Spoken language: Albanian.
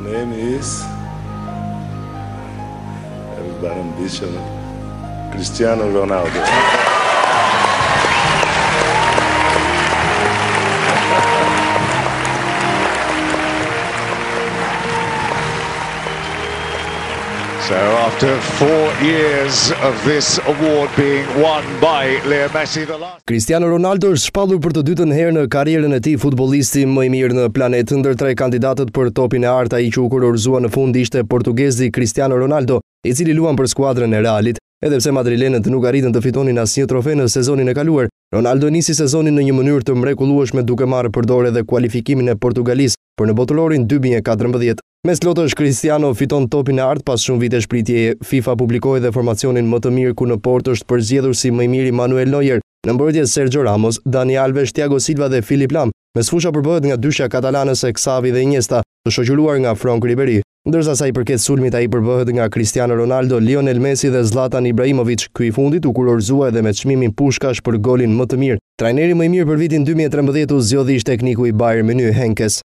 name is, everybody ambition, Cristiano Ronaldo. So after 4 years of this award being won by Leo Messi, the last... Cristiano Ronaldo është shpallur për të dytën herë në karrierën e tij futbollisti më i mirë në planet. Ndër tre kandidatët për topin e artë, ai që u kurorëzua në fund ishte portugezi Cristiano Ronaldo, i cili luan për skuadrën e Realit. Edhe pse madrilenët nuk arritën të fitonin asnjë trofe në sezonin e kaluar, Ronaldo nisi sezonin në një mënyrë të mrekullueshme duke marrë përdor edhe kualifikimin e Portugalisë për në botërorin 2014. Mes lotësh Cristiano fiton topin e artë pas shumë vite shpritjeje. FIFA publikoi dhe formacionin më të mirë ku në port është përzgjedhur si më i miri Manuel Neuer, në mbrojtje Sergio Ramos, Dani Alves, Thiago Silva dhe Philipp Lahm. Mes fusha përbëhet nga dyshja katalanëse Xavi dhe Iniesta, të shoqëruar nga Franck Ribéry. Ndërsa sa i përket sulmit, ai përbëhet nga Cristiano Ronaldo, Lionel Messi dhe Zlatan Ibrahimovic. Ky i fundit u kurorëzua edhe me çmimin Pushkash për golin më të mirë. Trajneri më i mirë për vitin 2013 u zgjodhi ish tekniku i Bayern Munich Henkes.